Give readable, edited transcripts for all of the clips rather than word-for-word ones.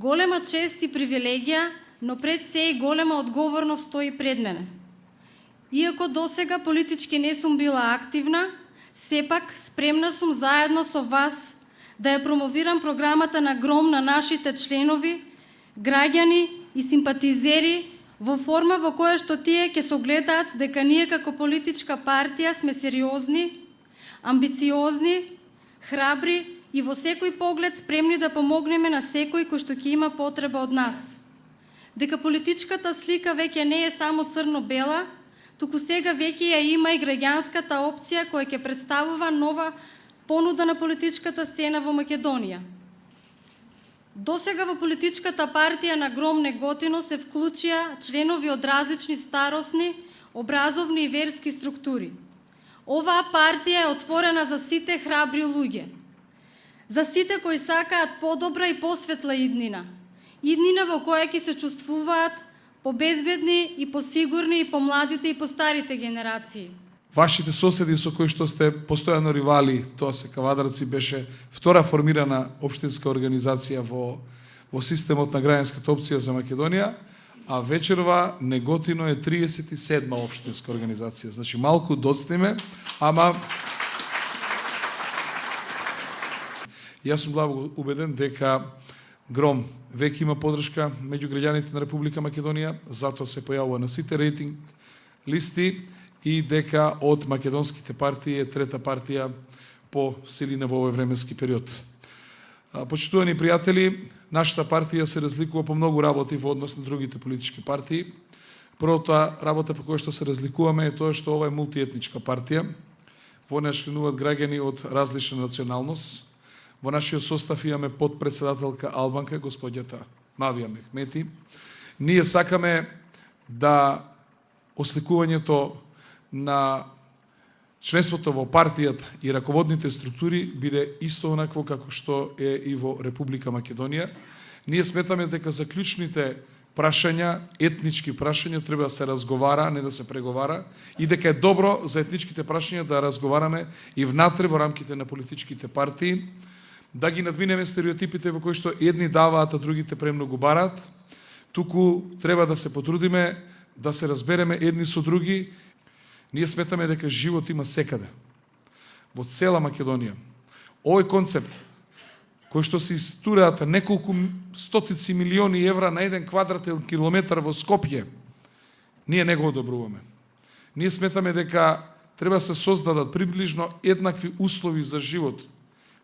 Голема чест и привилегија, но пред се и голема одговорност стои пред мене. Иако досега политички не сум била активна, сепак спремна сум заедно со вас да ја промовирам програмата на ГРОМ на нашите членови, граѓани и симпатизери во форма во која што тие ќе согледаат дека ние како политичка партија сме сериозни, амбициозни, храбри и во секој поглед спремни да помогнеме на секој кој што ќе има потреба од нас. Дека политичката слика веќе не е само црно-бела, туку сега веќе ја има и граѓанската опција која ќе представува нова понуда на политичката сцена во Македонија. Досега во политичката партија на ГРОМ Неготино се вклучија членови од различни старосни, образовни и верски структури. Оваа партија е отворена за сите храбри луѓе, за сите кои сакаат подобра и посветла иднина. Иднина во која ќе се чувствуваат побезбедни и посигурни и по младите и по старите генерации. Вашите соседи со кои што сте постојано ривали, тоа се Кавадарци, беше втора формирана општинска организација во системот на граѓанската опција за Македонија, а вечерва Неготино е 37-ма општинска организација. Значи малку доцниме, ама јас сум благо убеден дека ГРОМ веќе има подршка меѓу граѓаните на Република Македонија, затоа се појавува на сите рейтинг листи и дека од македонските партии е трета партија по силина во овој временски период. Почитувани пријатели, нашата партија се разликува по многу работи во однос на другите политички партии. Првата работа по која што се разликуваме е тоа што ова е мултиетничка партија. Во неја членуваат граѓани од различна националност. Во нашиот состав имаме подпредседателка албанка, господјата Мавија Мехмети. Ние сакаме да осликувањето на членството во партијата и раководните структури биде исто онакво како што е и во Република Македонија. Ние сметаме дека за клучните прашања, етнички прашања, треба да се разговара, а не да се преговара, и дека е добро за етничките прашања да разговараме и внатре во рамките на политичките партии, да ги надминеме стереотипите во кои што едни даваат, а другите премногу бараат. Туку треба да се потрудиме да се разбереме едни со други. Ние сметаме дека живот има секаде, во цела Македонија. Овој концепт, кој што се истураат неколку стотици милиони евра на еден квадратен километар во Скопје, ние не го одобруваме. Ние сметаме дека треба да се создадат приближно еднакви услови за живот,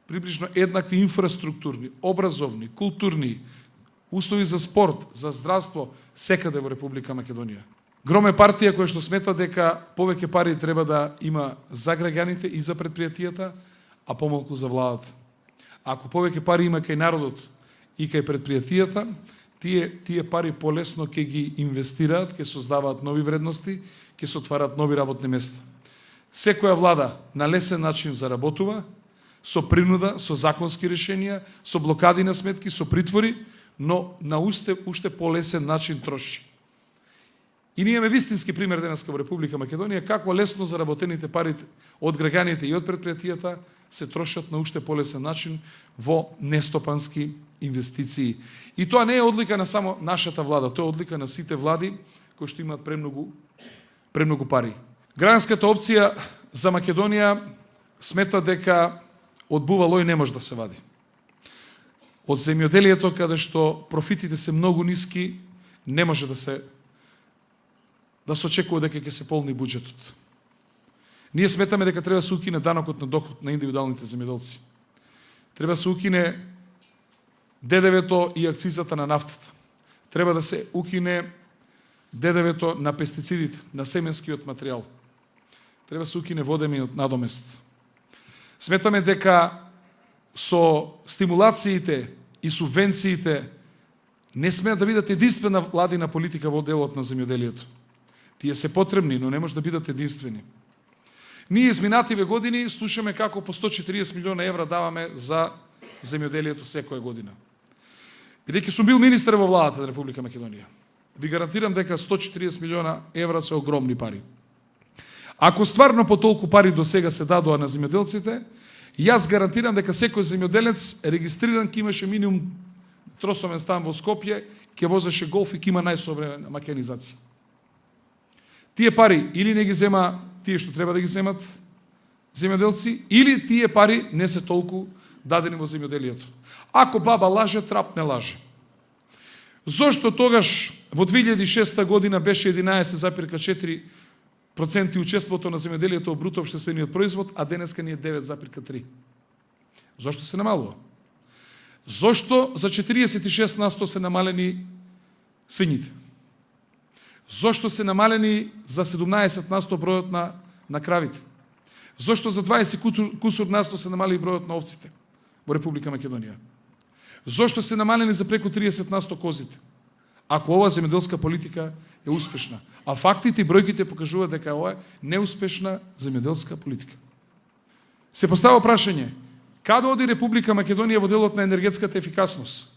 приближно еднакви инфраструктурни, образовни, културни, услови за спорт, за здравство, секаде во Република Македонија. ГРОМ е партија која што смета дека повеќе пари треба да има за граѓаните и за предпријатијата, а помалку за владата. Ако повеќе пари има кај народот и кај предпријатијата, тие пари полесно ќе ги инвестираат, ќе создаваат нови вредности, ќе се отварат нови работни места. Секоја влада на лесен начин заработува, со принуда, со законски решенија, со блокади на сметки, со притвори, но на уште полесен начин троши. И ние имаме вистински пример денеска во Република Македонија како лесно заработените пари од граѓаните и од предпријатијата се трошат на уште полесен начин во нестопански инвестиции. И тоа не е одлика на само нашата влада, тоа е одлика на сите влади кои што имаат премногу пари. Граѓанската опција за Македонија смета дека од бува лој не може да се вади. Од земјоделието, каде што профитите се многу ниски, не може да се очекува дека ќе се полни буџетот. Ние сметаме дека треба да се укине данокот на доход на индивидуалните земјоделци. Треба да се укине ДДВ-то и акцизата на нафтата. Треба да се укине ДДВ-то на пестицидите, на семенскиот материјал. Треба да се укине водениот надомест. Сметаме дека со стимулациите и субвенциите не смеат да бидат единствена владина политика во делот на земјоделието. Тие се потребни, но не може да бидат единствени. Ние изминативе години слушаме како по 140 милиона евра даваме за земјоделието секоја година. Бидејќи сум бил министер во владата на Република Македонија, ви гарантирам дека 140 милиона евра се огромни пари. Ако стварно по толку пари до сега се дадоа на земјоделците, јас гарантирам дека секој земјоделец регистриран ќе имаше минимум тросомен стан во Скопје, ќе возеше голф и ќе има најсовремена механизација. Тие пари или не ги зема тие што треба да ги земат земјоделци, или тие пари не се толку дадени во земјоделието. Ако баба лаже, трап не лаже. Зошто тогаш во 2006 година беше 11,4% учеството на земјоделието во бруто општествениот производ, а денеска ни е 9,3%? Зошто се намалува? Зошто за 46% се намалени свињите? Зошто се намалени за 17% бројот на кравите? Зошто за 20 кусур насто се намали бројот на овците во Република Македонија? Зошто се намалени за преку 30% козите? Ако ова земјоделска политика е успешна. А фактите и бројките покажуваат дека ова е неуспешна земјоделска политика. Се поставува прашање, каде оди Република Македонија во делот на енергетската ефикасност?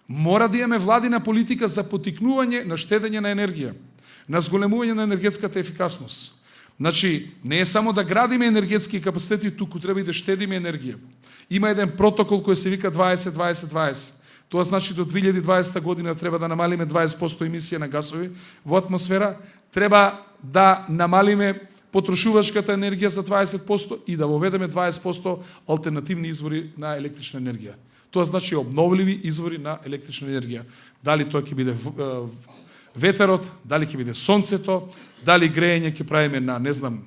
Мора да имаме владина политика за поттикнување на штедење на енергија, на зголемување на енергетската ефикасност. Значи, не е само да градиме енергетски капацитети, туку треба и да штедиме енергија. Има еден протокол кој се вика 20-20-20. Тоа значи до 2020 година треба да намалиме 20% емисија на гасови во атмосфера, треба да намалиме потрошувачката енергија за 20% и да воведеме 20% алтернативни извори на електрична енергија. Тоа значи обновливи извори на електрична енергија. Дали тоа ќе биде ветерот, дали ќе биде сонцето, дали грејење ќе правиме на, не знам,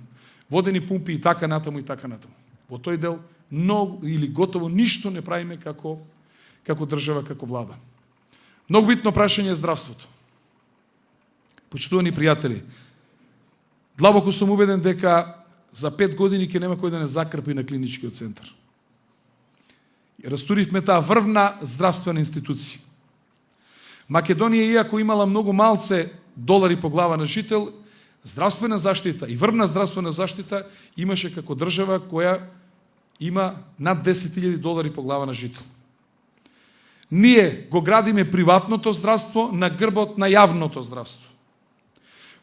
водени пумпи и така натаму и така натаму. Во тој дел многу или готово ништо не правиме како држава, како влада. Многу битно прашање е здравството. Почитувани пријатели, длабоко сум убеден дека за 5 години ќе нема кој да не закрпи на клиничкиот центар. Растуривме таа врвна здравствена институција. Македонија, иако имала многу малце долари по глава на жител, здравствена заштита и врвна здравствена заштита имаше како држава која има над 10.000 долари по глава на жител. Ние го градиме приватното здравство на грбот на јавното здравство.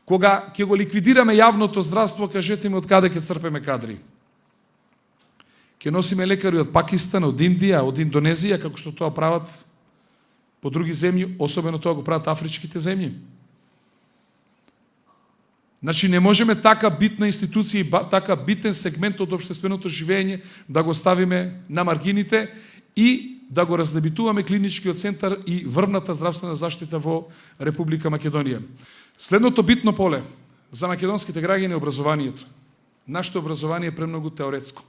Кога ќе го ликвидираме јавното здравство, кажете ми од каде ќе црпеме кадри? Ќе носиме лекари од Пакистан, од Индија, од Индонезија, како што тоа прават по други земји, особено тоа го прават афричките земји. Значи, не можеме така битна институција и така битен сегмент од општественото живење да го ставиме на маргините и да го разнебитуваме клиничкиот центар и врвната здравствена заштита во Република Македонија. Следното битно поле за македонските граѓани е образованието. Нашето образование е премногу теоретско,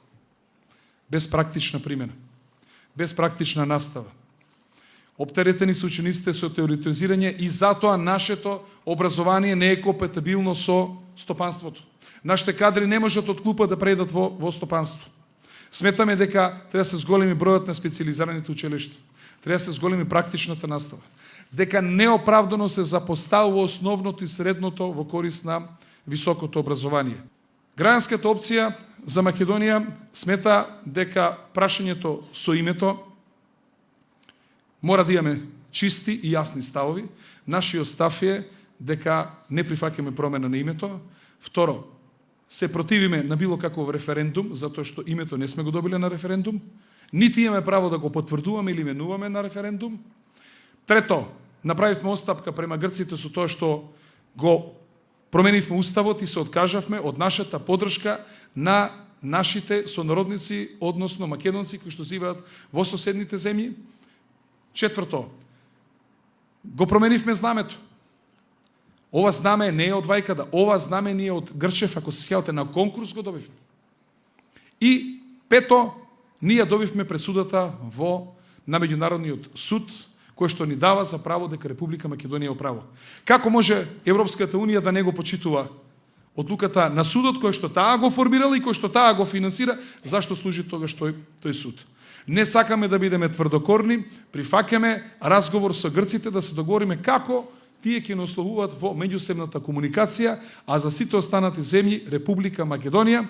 без практична примена, без практична настава. Оптеретени се учениците со теоретизирање и затоа нашето образование не е компатибилно со стопанството. Нашите кадри не можат од клупа да преидат во стопанство. Сметаме дека треба да се зголеми бројот на специализираните училишта, треба да се зголеми практичната настава, дека неоправдано се запоставува основното и средното во корист на високото образование. Граѓанската опција за Македонија смета дека прашањето со името мора да имаме чисти и јасни ставови. Нашиот став е дека не прифаќаме промена на името. Второ, се противиме на било каков референдум, затоа што името не сме го добиле на референдум. Нити имаме право да го потврдуваме или именуваме на референдум. Трето, направивме остапка према грците со тоа што го променивме уставот и се откажавме од нашата поддршка на нашите сонародници, односно македонци кои што живеат во соседните земји. Четврто, го променивме знамето. Ова знаме не е од Вајкада, ова знаме ние од Грчев, ако се сеќавате на конкурс го добивме. И пето, ние добивме пресудата на меѓународниот суд, кој што ни дава за право дека Република Македонија е право. Како може Европската унија да не го почитува одлуката на судот кој што таа го формирала и кој што таа го финансира, зашто служи тогаш тој суд? Не сакаме да бидеме тврдокорни, прифаќаме разговор со грците да се договориме како тие ќе не условуваат во меѓусебната комуникација, а за сите останати земји Република Македонија,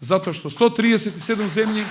затоа што 137 земји